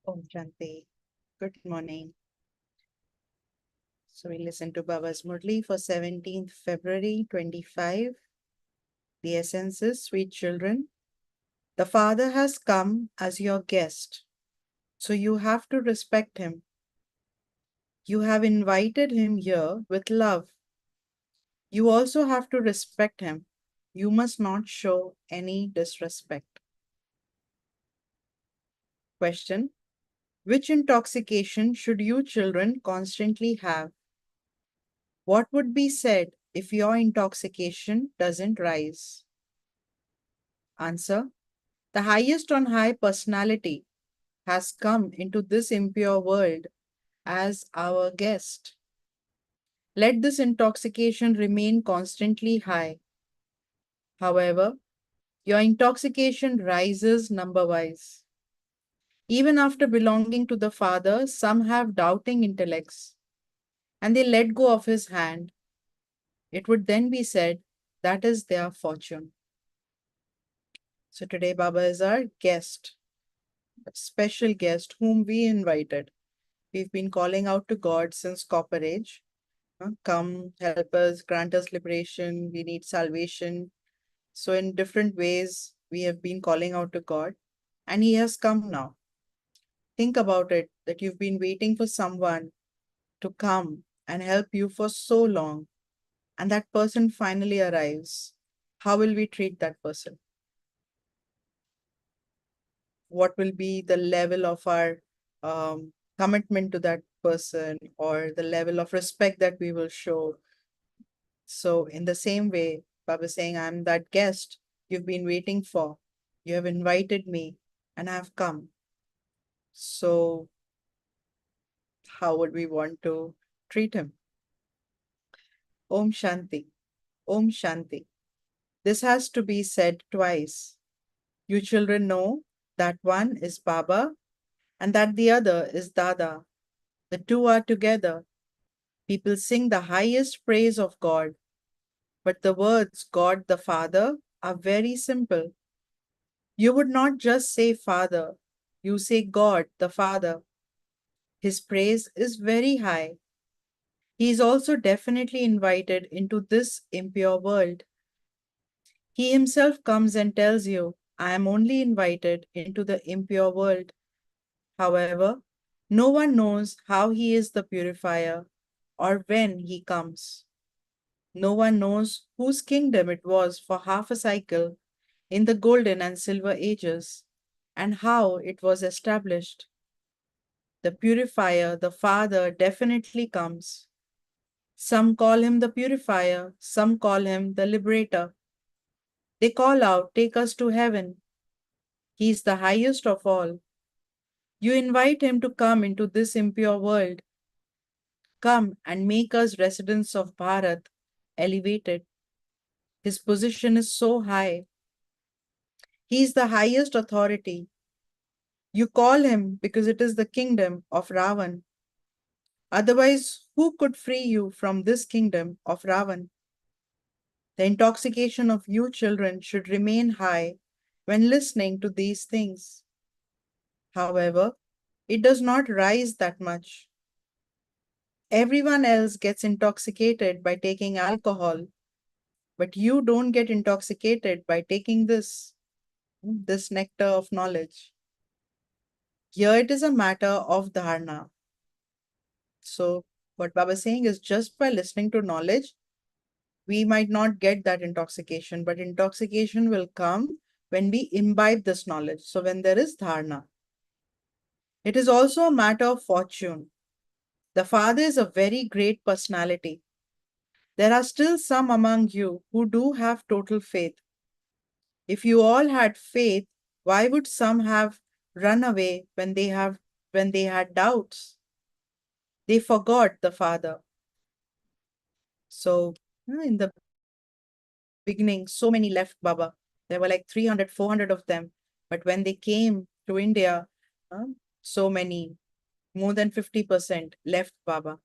Om Shanti. Good morning. So we listen to Baba's Murli for 17th February 25. The essence is, sweet children, the Father has come as your guest, so you have to respect him. You have invited him here with love. You also have to respect him. You must not show any disrespect. Question: which intoxication should you children constantly have? What would be said if your intoxication doesn't rise? Answer: the highest on high personality has come into this impure world as our guest. Let this intoxication remain constantly high. However, your intoxication rises number wise. Even after belonging to the Father, some have doubting intellects and they let go of his hand. It would then be said that is their fortune. So today, Baba is our guest, a special guest whom we invited. We've been calling out to God since Copper Age. Come, help us, grant us liberation. We need salvation. So, in different ways, we have been calling out to God, and He has come now. Think about it that you've been waiting for someone to come and help you for so long, and that person finally arrives. How will we treat that person? What will be the level of our commitment to that person or the level of respect that we will show? So, in the same way, Baba is saying, I'm that guest you've been waiting for. You have invited me and I have come. So, how would we want to treat him? Om Shanti. Om Shanti. This has to be said twice. You children know that one is Baba and that the other is Dada. The two are together. People sing the highest praise of God, but the words God the Father are very simple. You would not just say Father, you say God the Father. His praise is very high. He is also definitely invited into this impure world. He himself comes and tells you, I am only invited into the impure world. However, no one knows how he is the purifier or when he comes. No one knows whose kingdom it was for half a cycle in the golden and silver ages and how it was established. The purifier, the Father, definitely comes. Some call him the purifier, some call him the liberator. They call out, take us to heaven. He is the highest of all. You invite him to come into this impure world. Come and make us residents of Bharat, elevated. His position is so high. He is the highest authority. You call him because it is the kingdom of Ravan. Otherwise, who could free you from this kingdom of Ravan? The intoxication of you children should remain high when listening to these things. However, it does not rise that much. Everyone else gets intoxicated by taking alcohol, but you don't get intoxicated by taking this nectar of knowledge. Here it is a matter of dharna. So, what Baba is saying is just by listening to knowledge, we might not get that intoxication, but intoxication will come when we imbibe this knowledge. So, when there is dharna, it is also a matter of fortune. The Father is a very great personality. There are still some among you who do have total faith. If you all had faith, why would some have run away when they had doubts? They forgot the Father. So in the beginning, so many left Baba. There were like 300, 400 of them. But when they came to India, uh, so many, more than 50% left Baba.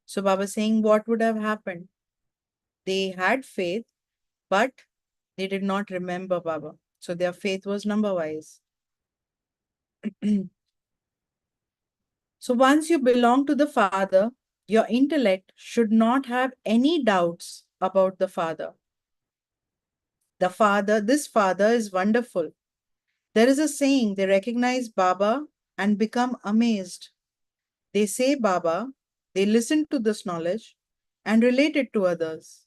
So Baba saying, what would have happened? They had faith, but they did not remember Baba. So their faith was number wise. So once you belong to the Father, your intellect should not have any doubts about the Father. This Father is wonderful. There is a saying, they recognize Baba and become amazed. They say Baba, they listen to this knowledge and relate it to others.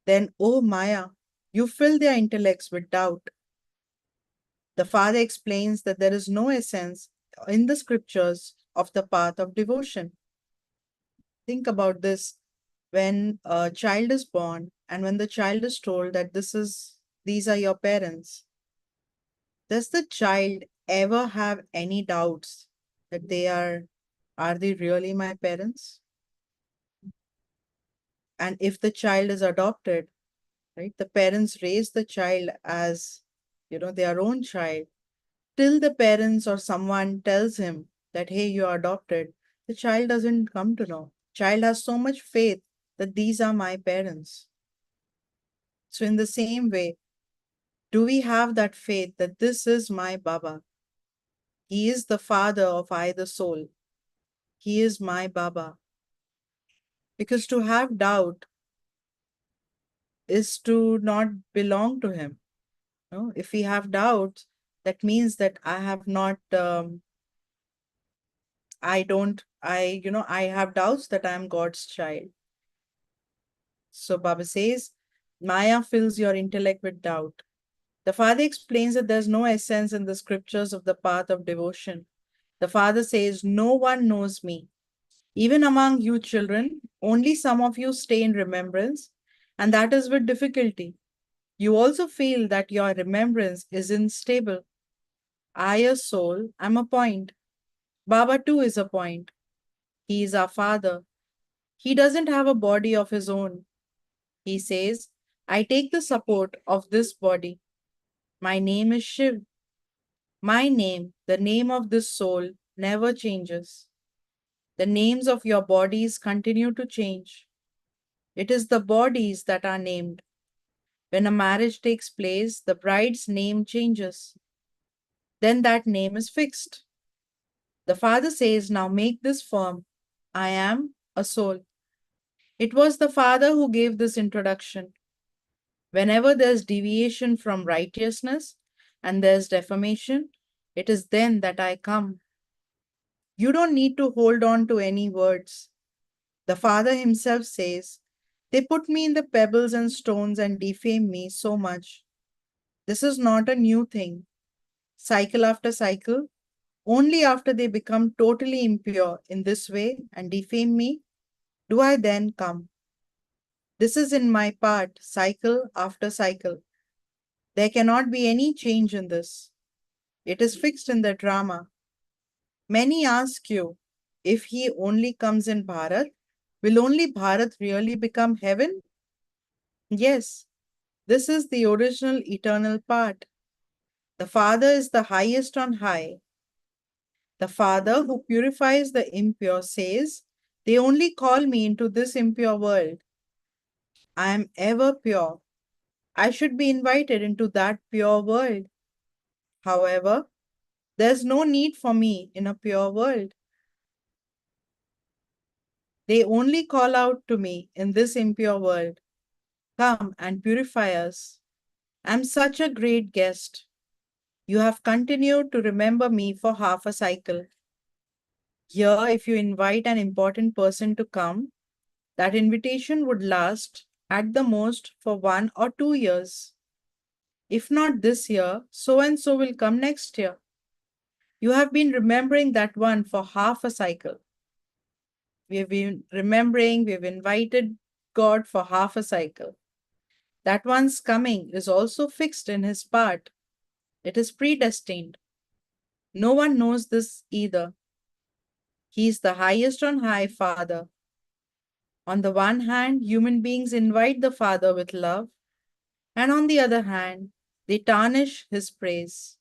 Then, oh Maya, you fill their intellects with doubt. The Father explains that there is no essence in the scriptures of the path of devotion. Think about this. When a child is born and when the child is told that these are your parents, does the child ever have any doubts that are they really my parents? And if the child is adopted, right, the parents raise the child as, their own child. Till the parents or someone tells him that, hey, you're adopted, the child doesn't come to know. Child has so much faith that these are my parents. So in the same way, do we have that faith that this is my Baba? He is the father of I, the soul. He is my Baba. Because to have doubt is to not belong to him. No? If we have doubts, that means that I have not, I don't, I have doubts that I am God's child. So Baba says, Maya fills your intellect with doubt. The Father explains that there's no essence in the scriptures of the path of devotion. The Father says, no one knows me. Even among you children, only some of you stay in remembrance, and that is with difficulty. You also feel that your remembrance is unstable. I, a soul, am a point. Baba too is a point. He is our Father. He doesn't have a body of his own. He says, I take the support of this body. My name is Shiv. My name, the name of this soul, never changes. The names of your bodies continue to change. It is the bodies that are named. When a marriage takes place, the bride's name changes. Then that name is fixed. The Father says, now make this firm. I am a soul. It was the Father who gave this introduction. Whenever there's deviation from righteousness and there's defamation, it is then that I come. You don't need to hold on to any words. The Father himself says, they put me in the pebbles and stones and defame me so much. This is not a new thing. Cycle after cycle, only after they become totally impure in this way and defame me, do I then come. This is in my part, cycle after cycle. There cannot be any change in this. It is fixed in the drama. Many ask you, if he only comes in Bharat, will only Bharat really become heaven? Yes, this is the original eternal part. The Father is the highest on high. The Father who purifies the impure says, they only call me into this impure world. I am ever pure. I should be invited into that pure world. However, there's no need for me in a pure world. They only call out to me in this impure world. Come and purify us. I'm such a great guest. You have continued to remember me for half a cycle. Here, if you invite an important person to come, that invitation would last at the most for 1 or 2 years. If not this year, so and so will come next year. You have been remembering that one for half a cycle. We have been remembering, we have invited God for half a cycle. That one's coming is also fixed in his part. It is predestined. No one knows this either. He is the highest on high Father. On the one hand, human beings invite the Father with love, and on the other hand, they tarnish his praise.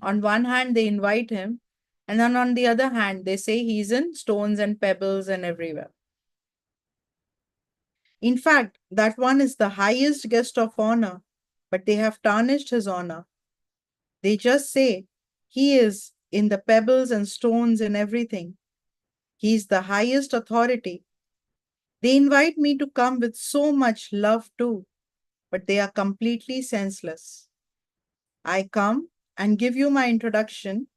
On one hand, they invite him, and then on the other hand, they say he's in stones and pebbles and everywhere. In fact, that one is the highest guest of honor, but they have tarnished his honor. They just say he is in the pebbles and stones and everything. He is the highest authority. They invite me to come with so much love too, but they are completely senseless. I come and give you my introduction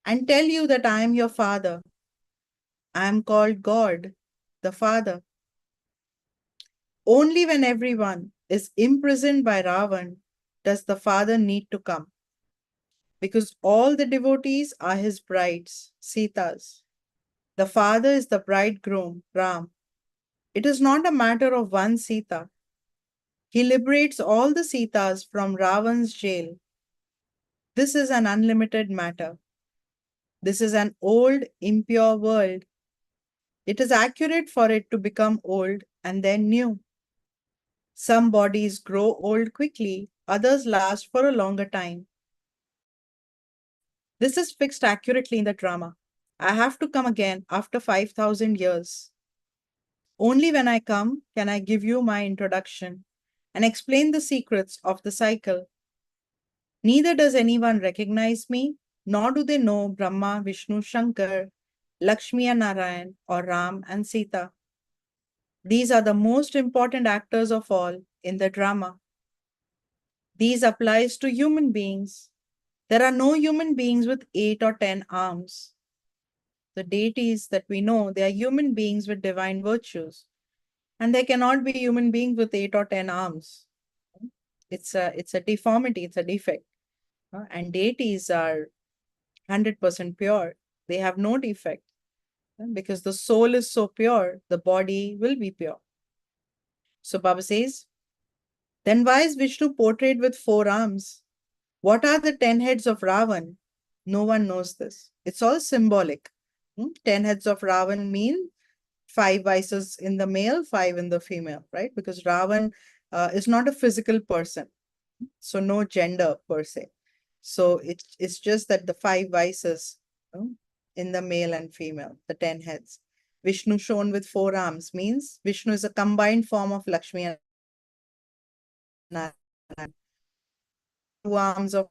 and tell you that I am your father. I am called God, the Father. Only when everyone is imprisoned by Ravan does the Father need to come, because all the devotees are his brides, Sitas. The Father is the bridegroom, Ram. It is not a matter of one Sita. He liberates all the Sitas from Ravan's jail. This is an unlimited matter. This is an old, impure world. It is accurate for it to become old and then new. Some bodies grow old quickly, others last for a longer time. This is fixed accurately in the drama. I have to come again after 5,000 years. Only when I come can I give you my introduction and explain the secrets of the cycle. Neither does anyone recognize me, nor do they know Brahma, Vishnu, Shankar, Lakshmi and Narayan, or Ram and Sita. These are the most important actors of all in the drama. These applies to human beings. There are no human beings with 8 or 10 arms. The deities that we know, they are human beings with divine virtues. And there cannot be human beings with 8 or 10 arms. It's a deformity, it's a defect. And deities are 100% pure. They have no defect. Because the soul is so pure, the body will be pure. So Baba says, then why is Vishnu portrayed with 4 arms? What are the 10 heads of Ravan? No one knows this. It's all symbolic. 10 heads of Ravan mean 5 vices in the male, 5 in the female, right? Because Ravan is not a physical person. So no gender per se. So it's just that the 5 vices in the male and female, the 10 heads. Vishnu shown with 4 arms means Vishnu is a combined form of Lakshmi and Narayan. 2 arms of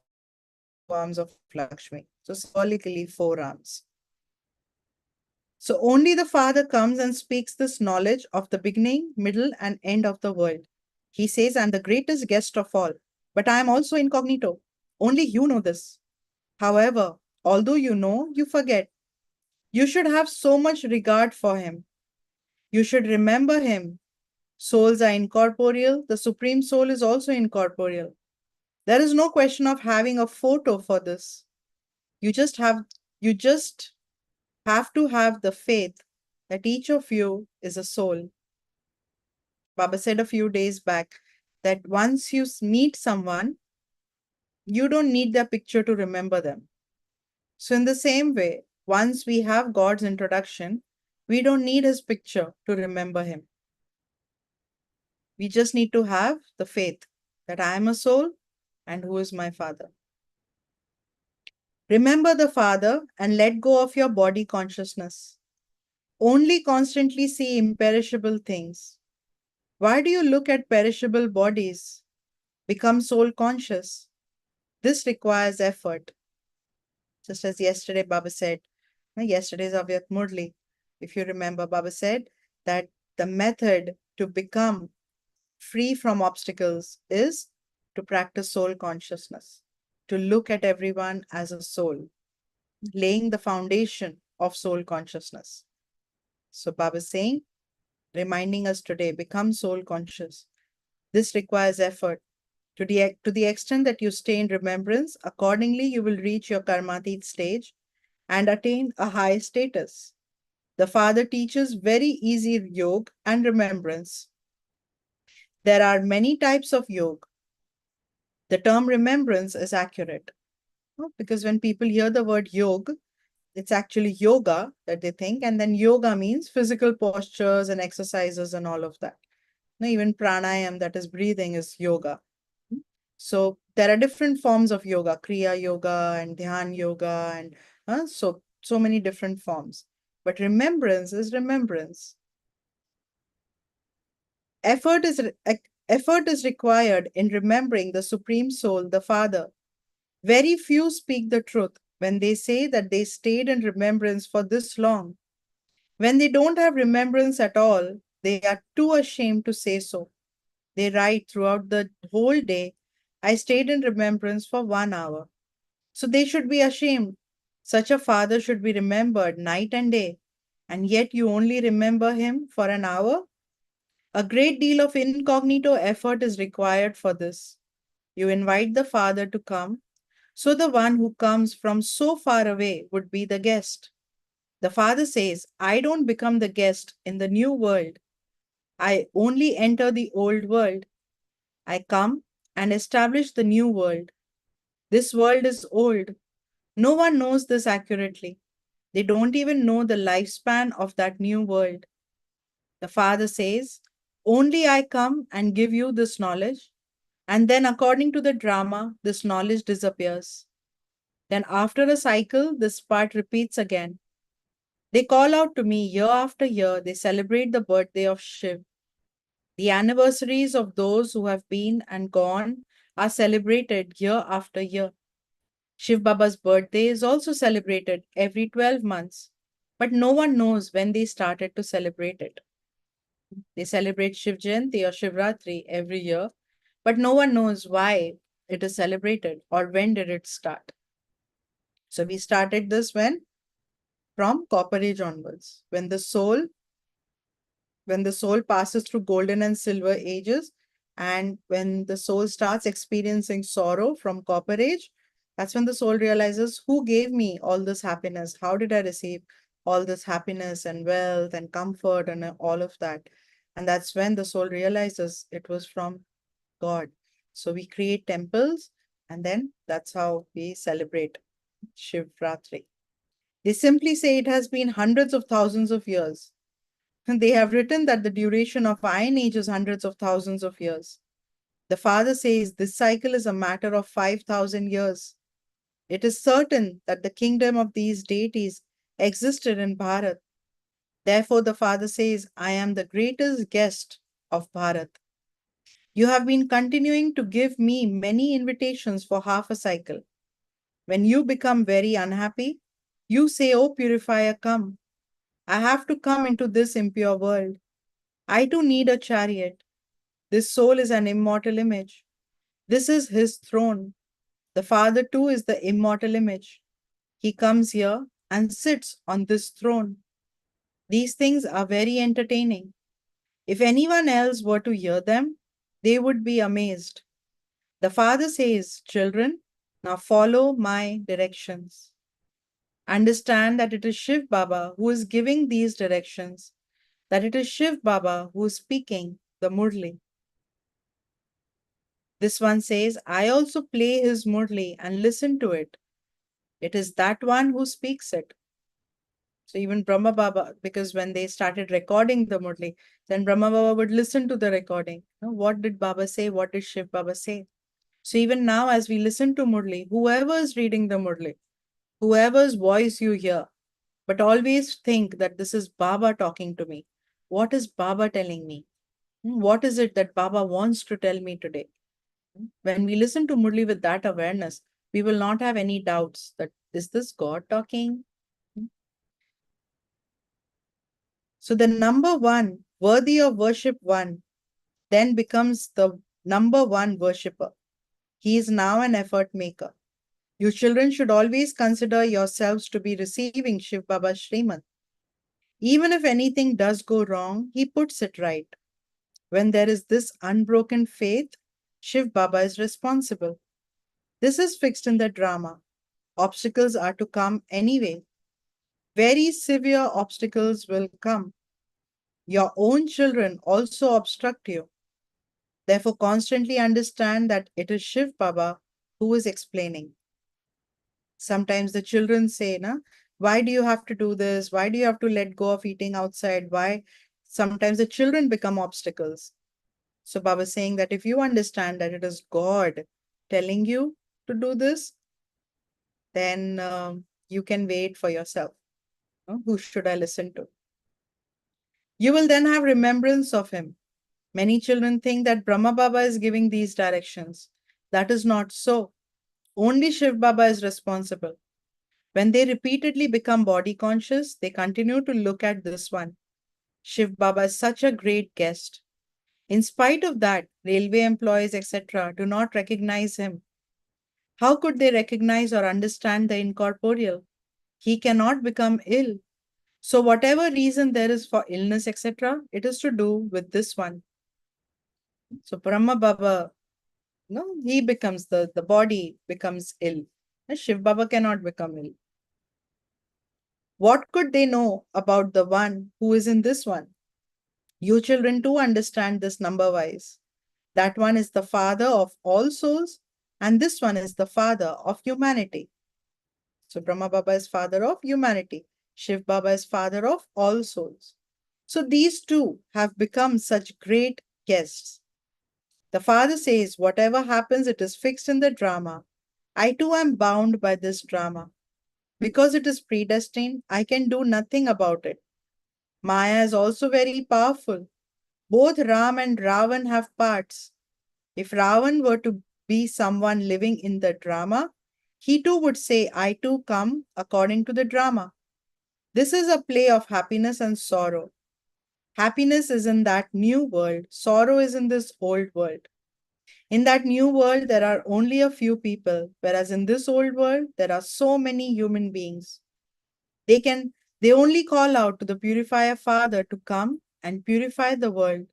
Lakshmi. So symbolically 4 arms. So only the Father comes and speaks this knowledge of the beginning, middle, and end of the world. He says, I'm the greatest guest of all, but I am also incognito. Only you know this. However, although you know, you forget. You should have so much regard for him. You should remember him. Souls are incorporeal. The Supreme Soul is also incorporeal. There is no question of having a photo for this. You just have to have the faith that each of you is a soul. Baba said a few days back that once you meet someone, you don't need their picture to remember them. So, in the same way, once we have God's introduction, we don't need his picture to remember him. We just need to have the faith that I am a soul and who is my Father. Remember the Father and let go of your body consciousness. Only constantly see imperishable things. Why do you look at perishable bodies? Become soul conscious. This requires effort. Just as yesterday Baba said, yesterday's Avyat Murli, if you remember, Baba said that the method to become free from obstacles is to practice soul consciousness, to look at everyone as a soul, laying the foundation of soul consciousness. So Baba is saying, reminding us today, become soul conscious. This requires effort. To the extent that you stay in remembrance, accordingly you will reach your karmatit stage and attain a high status. The Father teaches very easy yoga and remembrance. There are many types of yoga. The term remembrance is accurate because when people hear the word yoga, it's actually yoga that they think, and then yoga means physical postures and exercises and all of that. Now, even pranayam, that is breathing, is yoga. So there are different forms of yoga, kriya yoga and dhyan yoga, and so many different forms. But remembrance is remembrance. Effort is required in remembering the Supreme Soul, the Father. Very few speak the truth when they say that they stayed in remembrance for this long. When they don't have remembrance at all, they are too ashamed to say so. They write throughout the whole day, I stayed in remembrance for 1 hour. So they should be ashamed. Such a father should be remembered night and day, and yet you only remember him for an hour? A great deal of incognito effort is required for this. You invite the father to come, so the one who comes from so far away would be the guest. The father says, I don't become the guest in the new world. I only enter the old world. I come and establish the new world. This world is old. No one knows this accurately. They don't even know the lifespan of that new world. The father says, only I come and give you this knowledge. And then, according to the drama, this knowledge disappears. Then, after a cycle, this part repeats again. They call out to me year after year. They celebrate the birthday of Shiv. The anniversaries of those who have been and gone are celebrated year after year. Shiv Baba's birthday is also celebrated every 12 months, but no one knows when they started to celebrate it. They celebrate Shiv Jayanti or Shivratri every year, but no one knows why it is celebrated or when did it start. So we started this when? From Copper Age onwards, when the soul passes through golden and silver ages, and when the soul starts experiencing sorrow from Copper Age, that's when the soul realizes, who gave me all this happiness? How did I receive all this happiness and wealth and comfort and all of that? And that's when the soul realizes it was from God. So we create temples, and then that's how we celebrate Shivratri. They simply say it has been hundreds of thousands of years. And they have written that the duration of Iron Age is hundreds of thousands of years. The father says this cycle is a matter of 5,000 years. It is certain that the kingdom of these deities existed in Bharat. Therefore, the father says, I am the greatest guest of Bharat. You have been continuing to give me many invitations for half a cycle. When you become very unhappy, you say, oh purifier, come. I have to come into this impure world. I too need a chariot. This soul is an immortal image. This is his throne. The Father too is the immortal image. He comes here and sits on this throne. These things are very entertaining. If anyone else were to hear them, they would be amazed. The Father says, children, now follow my directions. Understand that it is Shiv Baba who is giving these directions, that it is Shiv Baba who is speaking the Murli. This one says, I also play his Murli and listen to it. It is that one who speaks it. So even Brahma Baba, because when they started recording the Murli, then Brahma Baba would listen to the recording. What did Baba say? What did Shiv Baba say? So even now, as we listen to Murli, whoever is reading the Murli, whoever's voice you hear, but always think that this is Baba talking to me. What is Baba telling me? What is it that Baba wants to tell me today? When we listen to Murli with that awareness, we will not have any doubts that is this God talking? So the number one, worthy of worship one, then becomes the number one worshipper. He is now an effort maker. You children should always consider yourselves to be receiving Shiv Baba's Srimad. Even if anything does go wrong, he puts it right. When there is this unbroken faith, Shiv Baba is responsible. This is fixed in the drama. Obstacles are to come anyway. Very severe obstacles will come. Your own children also obstruct you. Therefore, constantly understand that it is Shiv Baba who is explaining. Sometimes the children say, na, why do you have to do this? Why do you have to let go of eating outside? Why? Sometimes the children become obstacles. So Baba is saying that if you understand that it is God telling you to do this, then you can wait for yourself. Who should I listen to? You will then have remembrance of him. Many children think that Brahma Baba is giving these directions. That is not so. Only Shiv Baba is responsible. When they repeatedly become body conscious, they continue to look at this one. Shiv Baba is such a great guest. In spite of that, railway employees, etc., do not recognize him. How could they recognize or understand the incorporeal? He cannot become ill. So, whatever reason there is for illness, etc., it is to do with this one. So, Brahma Baba, no, he becomes the body becomes ill. And Shiv Baba cannot become ill. What could they know about the one who is in this one? You children too understand this number wise. That one is the father of all souls, and this one is the father of humanity. So Brahma Baba is father of humanity. Shiv Baba is father of all souls. So these two have become such great guests. The father says, whatever happens, it is fixed in the drama. I too am bound by this drama. Because it is predestined, I can do nothing about it. Maya is also very powerful. Both Ram and Ravan have parts. If Ravan were to be someone living in the drama, he too would say, I too come according to the drama. This is a play of happiness and sorrow. Happiness is in that new world, sorrow is in this old world. In that new world, there are only a few people, whereas in this old world, there are so many human beings. They only call out to the purifier Father to come and purify the world.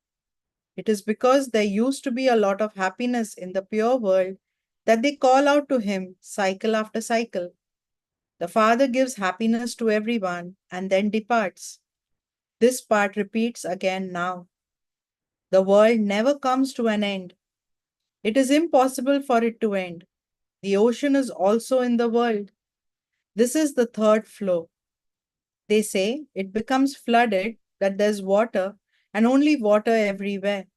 It is because there used to be a lot of happiness in the pure world that they call out to him cycle after cycle. The Father gives happiness to everyone and then departs. This part repeats again now. The world never comes to an end. It is impossible for it to end. The ocean is also in the world. This is the third flow. They say it becomes flooded, that there's water and only water everywhere.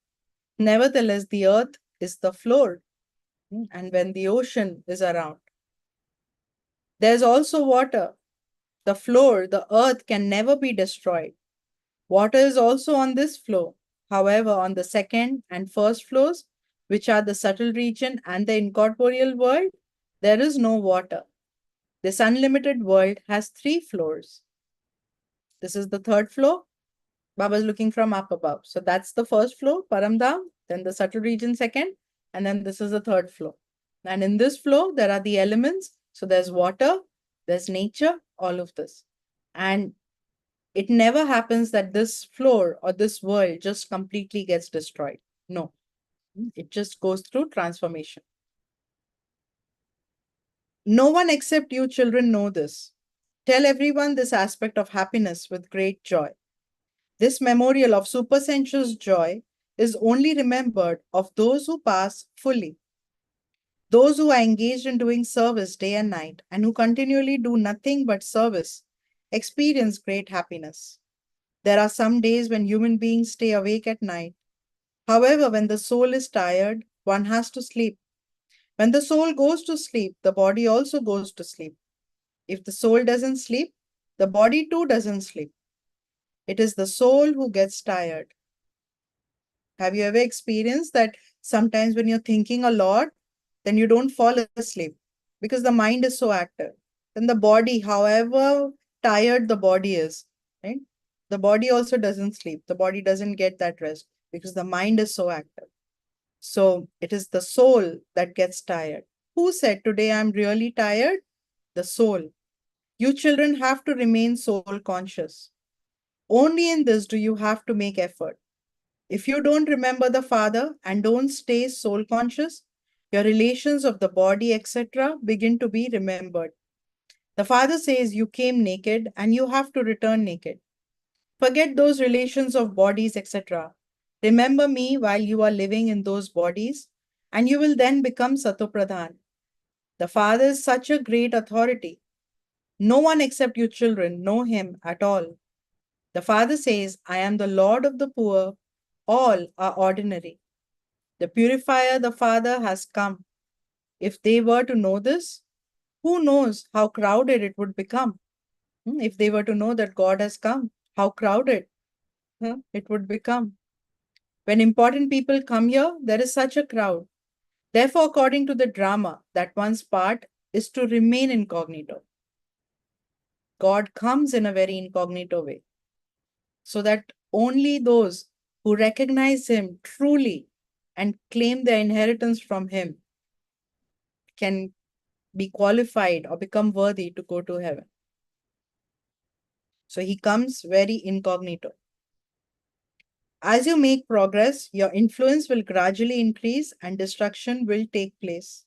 Nevertheless, the earth is the floor, and when the ocean is around, there's also water. The floor, the earth can never be destroyed. Water is also on this floor. However, on the second and first floors, which are the subtle region and the incorporeal world, there is no water. This unlimited world has three floors. This is the third floor. Baba is looking from up above. So that's the first floor, Paramdham, then the subtle region second, and then this is the third floor. And in this floor, there are the elements. So there's water, there's nature, all of this. And it never happens that this floor or this world just completely gets destroyed. No, it just goes through transformation. No one except you children know this. Tell everyone this aspect of happiness with great joy. This memorial of supersensuous joy is only remembered of those who pass fully. Those who are engaged in doing service day and night and who continually do nothing but service experience great happiness. There are some days when human beings stay awake at night. However, when the soul is tired, one has to sleep. When the soul goes to sleep, the body also goes to sleep. If the soul doesn't sleep, the body too doesn't sleep. It is the soul who gets tired. Have you ever experienced that sometimes when you're thinking a lot, then you don't fall asleep because the mind is so active? Then the body, however tired the body is, right? The body also doesn't sleep. The body doesn't get that rest because the mind is so active. So it is the soul that gets tired. Who said today I'm really tired? The soul. You children have to remain soul conscious. Only in this do you have to make effort. If you don't remember the Father and don't stay soul conscious, your relations of the body, etc., begin to be remembered. The Father says you came naked and you have to return naked. Forget those relations of bodies, etc. Remember me while you are living in those bodies, and you will then become Satopradhan. The Father is such a great authority. No one except you children know him at all. The Father says, I am the Lord of the poor. All are ordinary. The purifier, the Father, has come. If they were to know this, who knows how crowded it would become? If they were to know that God has come, how crowded it would become. When important people come here, there is such a crowd. Therefore, according to the drama, that one's part is to remain incognito. God comes in a very incognito way, so that only those who recognize Him truly and claim their inheritance from Him can be qualified or become worthy to go to heaven. So He comes very incognito. As you make progress, your influence will gradually increase and destruction will take place.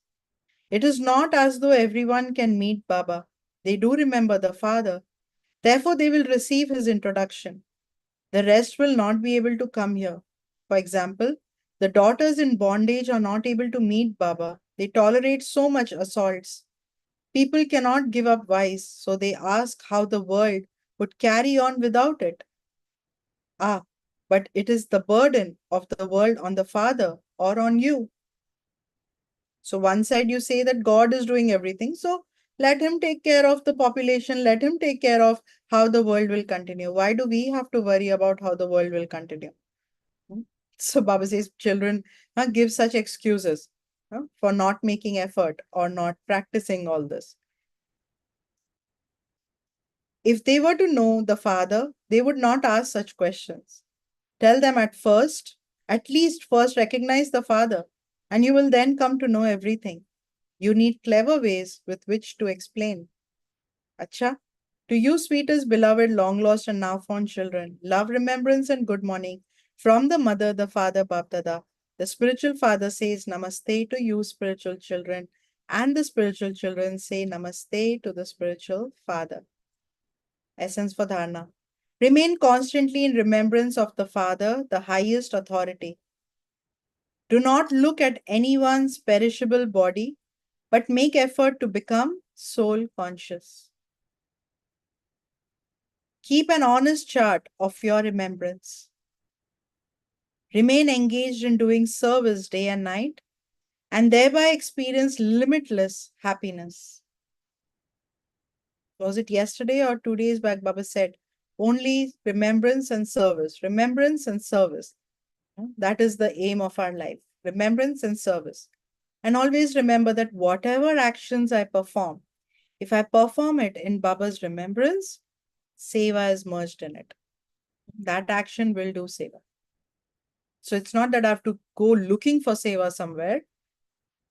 It is not as though everyone can meet Baba. They do remember the Father. Therefore, they will receive his introduction. The rest will not be able to come here. For example, the daughters in bondage are not able to meet Baba. They tolerate so much assaults. People cannot give up vice, so they ask how the world would carry on without it. Ah, but it is the burden of the world on the Father or on you. So one side you say that God is doing everything. So let him take care of the population. Let him take care of how the world will continue. Why do we have to worry about how the world will continue? Hmm? So Baba says children give such excuses for not making effort or not practicing all this. If they were to know the Father, they would not ask such questions. Tell them at least first recognize the Father, and you will then come to know everything. You need clever ways with which to explain. Acha, to you, sweetest, beloved, long lost, and now found children, love, remembrance, and good morning from the mother, the father, Bapdada. The spiritual father says Namaste to you, spiritual children, and the spiritual children say Namaste to the spiritual father. Essence for Dharna. Remain constantly in remembrance of the Father, the highest authority. Do not look at anyone's perishable body, but make effort to become soul conscious. Keep an honest chart of your remembrance. Remain engaged in doing service day and night, and thereby experience limitless happiness. Was it yesterday or 2 days back? Baba said, only remembrance and service. Remembrance and service. That is the aim of our life. Remembrance and service. And always remember that whatever actions I perform, if I perform it in Baba's remembrance, Seva is merged in it. That action will do Seva. So it's not that I have to go looking for Seva somewhere,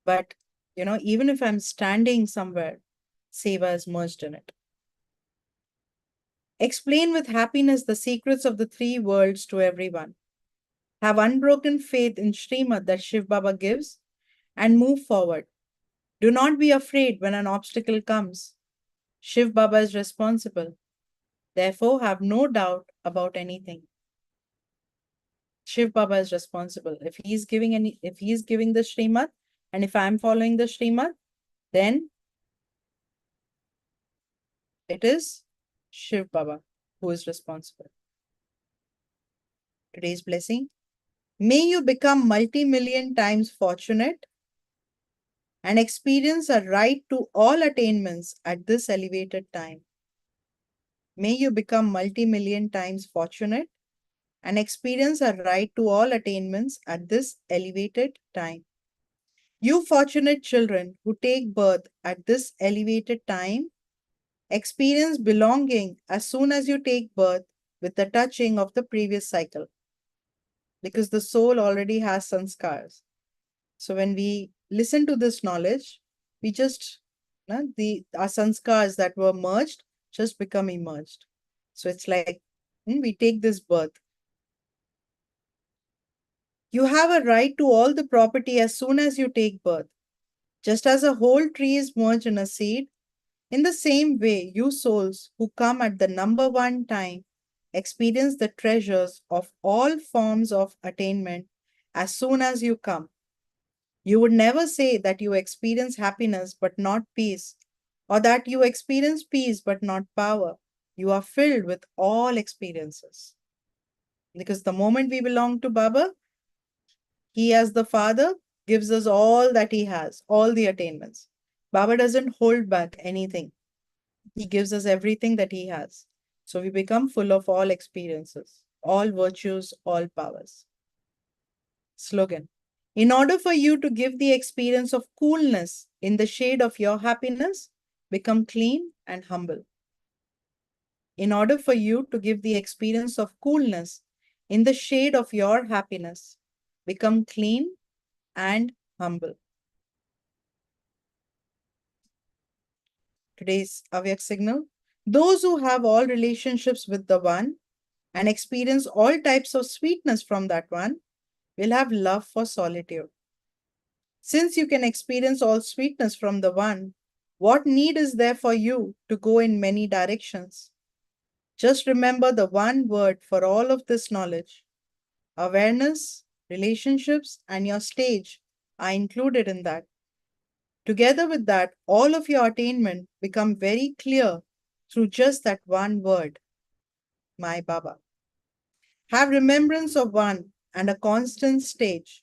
but even if I'm standing somewhere, Seva is merged in it. Explain with happiness the secrets of the three worlds to everyone. Have unbroken faith in Srimad that Shiv Baba gives and move forward. Do not be afraid when an obstacle comes. Shiv Baba is responsible. Therefore, have no doubt about anything. Shiv Baba is responsible. If he is giving the Srimad, and if I am following the Srimad, then it is Shiv Baba who is responsible. Today's blessing. May you become multi-million times fortunate and experience a right to all attainments at this elevated time. May you become multi-million times fortunate and experience a right to all attainments at this elevated time. You fortunate children who take birth at this elevated time experience belonging as soon as you take birth with the touching of the previous cycle, because the soul already has sanskars. So when we listen to this knowledge, we just, our sanskars that were merged just become emerged. So it's like we take this birth. You have a right to all the property as soon as you take birth. Just as a whole tree is merged in a seed, in the same way, you souls who come at the number one time experience the treasures of all forms of attainment as soon as you come. You would never say that you experience happiness but not peace, or that you experience peace but not power. You are filled with all experiences. Because the moment we belong to Baba, he as the Father gives us all that he has, all the attainments. Baba doesn't hold back anything. He gives us everything that he has. So we become full of all experiences, all virtues, all powers. Slogan. In order for you to give the experience of coolness in the shade of your happiness, become clean and humble. in order for you to give the experience of coolness in the shade of your happiness. Become clean and humble. Today's Avyak signal. Those who have all relationships with the One and experience all types of sweetness from that One will have love for solitude. Since you can experience all sweetness from the One, what need is there for you to go in many directions? Just remember the one word for all of this knowledge. Awareness, relationships, and your stage are included in that. Together with that, all of your attainment become very clear through just that one word, my Baba. Have remembrance of one and a constant stage.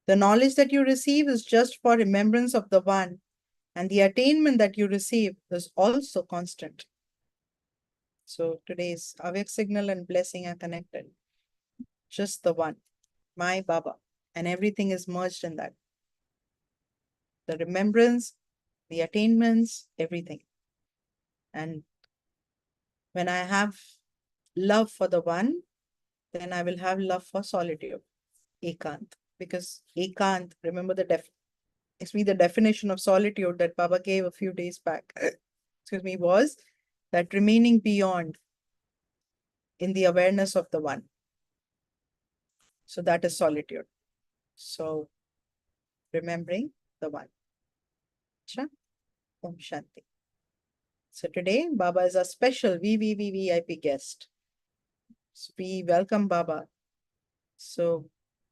The knowledge that you receive is just for remembrance of the one, and the attainment that you receive is also constant. So today's Avyak signal and blessing are connected. Just the one, my Baba, and everything is merged in that. The remembrance, the attainments, everything. And when I have love for the one, then I will have love for solitude, ekant. Because ekant, remember the definition of solitude that Baba gave a few days back, excuse me, was that remaining beyond in the awareness of the one. So that is solitude. So remembering the one. Cha, Om Shanti. So today, Baba is a special VVVVIP guest. So we welcome Baba. So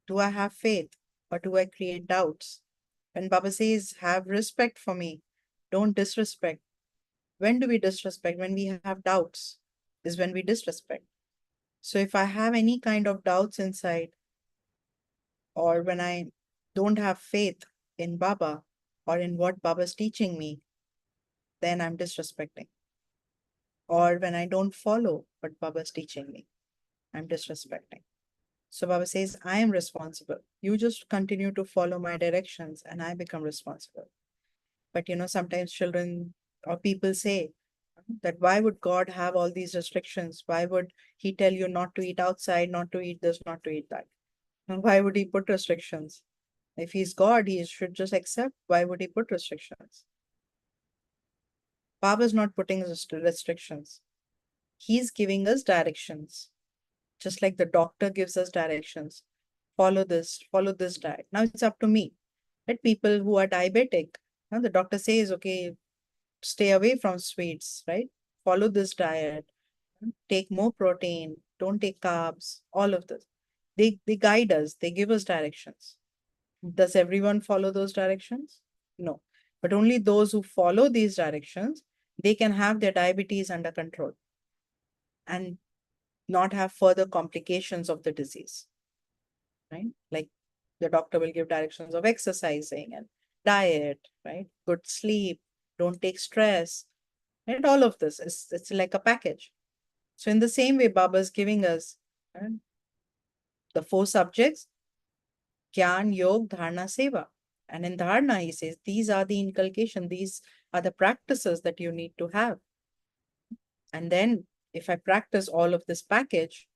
do I have faith or do I create doubts? When Baba says, have respect for me, don't disrespect. When do we disrespect? When we have doubts is when we disrespect. So if I have any kind of doubts inside, or when I don't have faith in Baba or in what Baba is teaching me, then I'm disrespecting. Or when I don't follow what Baba is teaching me, I'm disrespecting. So Baba says, I am responsible. You just continue to follow my directions and I become responsible. But sometimes children or people say that why would God have all these restrictions? Why would he tell you not to eat outside, not to eat this, not to eat that? And why would he put restrictions? If he's God, he should just accept. Why would he put restrictions? Baba's not putting restrictions. He's giving us directions. Just like the doctor gives us directions. Follow this diet. Now it's up to me. Let people who are diabetic, the doctor says, okay, stay away from sweets, right? Follow this diet, take more protein, don't take carbs, all of this. They guide us, they give us directions. Does everyone follow those directions? No. But only those who follow these directions, they can have their diabetes under control and not have further complications of the disease, right? Like the doctor will give directions of exercising and diet, right? Good sleep, don't take stress, and all of this is it's like a package. So in the same way, Baba is giving us the four subjects: Gyan, Yog, Dharana, Seva. And in Dharana, he says, these are the inculcation, these are the practices that you need to have. And then if I practice all of this package,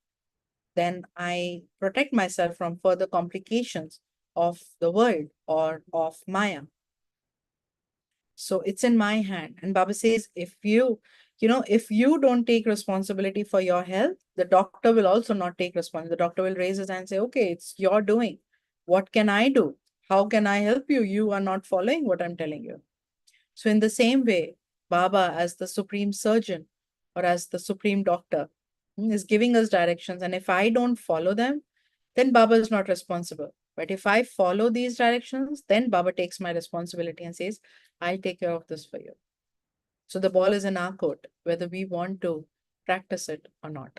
then I protect myself from further complications of the world or of Maya. So it's in my hand. And Baba says, if you don't take responsibility for your health, the doctor will also not take responsibility. The doctor will raise his hand and say, okay, it's your doing. What can I do? How can I help you? You are not following what I'm telling you. So in the same way, Baba, as the supreme surgeon or as the supreme doctor, is giving us directions. And if I don't follow them, then Baba is not responsible. But if I follow these directions, then Baba takes my responsibility and says, I'll take care of this for you. So the ball is in our court, whether we want to practice it or not.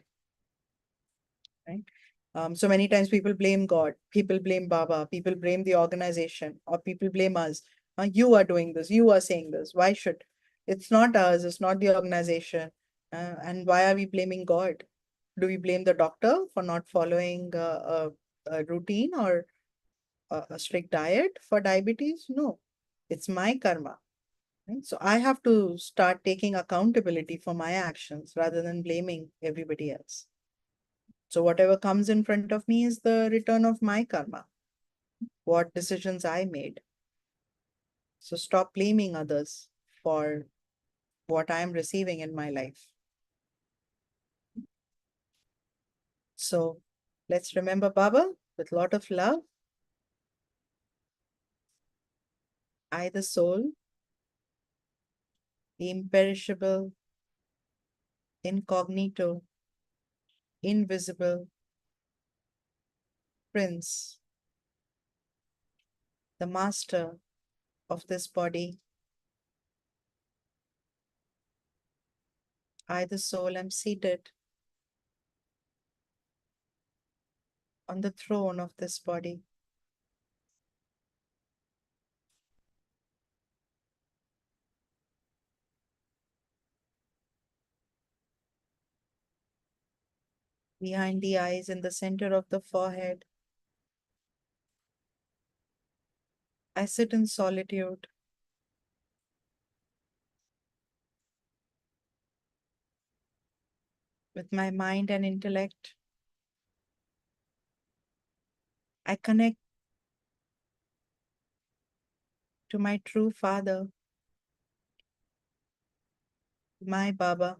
Right? So many times people blame God, people blame Baba, people blame the organization, or people blame us. You are doing this, you are saying this. Why should? It's not us, it's not the organization. And why are we blaming God? Do we blame the doctor for not following a routine or a strict diet for diabetes? No, it's my karma. Right? So I have to start taking accountability for my actions rather than blaming everybody else. So whatever comes in front of me is the return of my karma, what decisions I made. So stop blaming others for what I am receiving in my life. So let's remember Baba with a lot of love. I, the soul, the imperishable, incognito, invisible prince, the master of this body. I, the soul, am seated on the throne of this body. Behind the eyes, in the center of the forehead, I sit in solitude. With my mind and intellect, I connect to my true father, my Baba,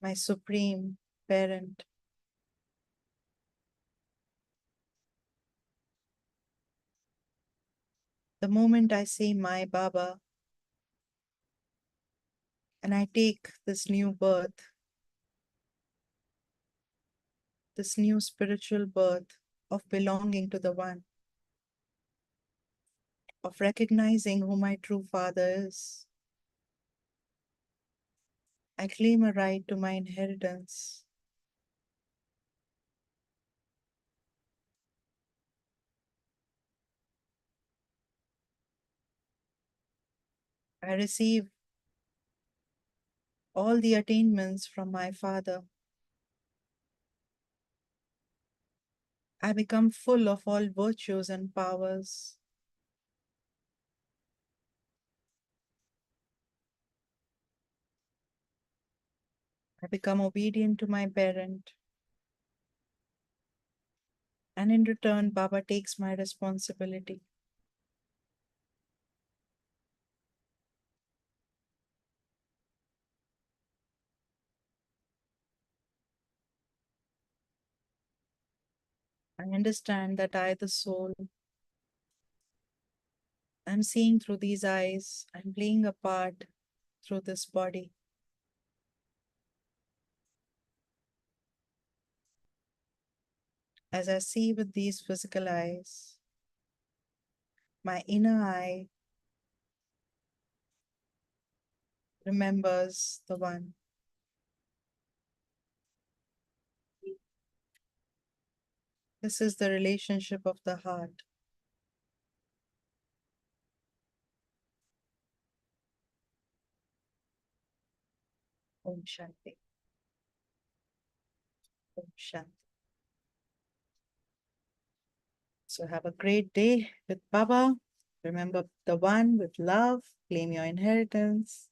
my supreme parent. The moment I say my Baba and I take this new birth, this new spiritual birth of belonging to the One, of recognizing who my true father is, I claim a right to my inheritance. I receive all the attainments from my father. I become full of all virtues and powers. I become obedient to my parent. And in return, Baba takes my responsibility. I understand that I, the soul, am seeing through these eyes. I'm playing a part through this body. As I see with these physical eyes, my inner eye remembers the One. This is the relationship of the heart. Om Shanti. Om Shanti. So have a great day with Baba. Remember the One with love. Claim your inheritance.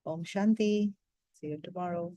Om Shanti. See you tomorrow.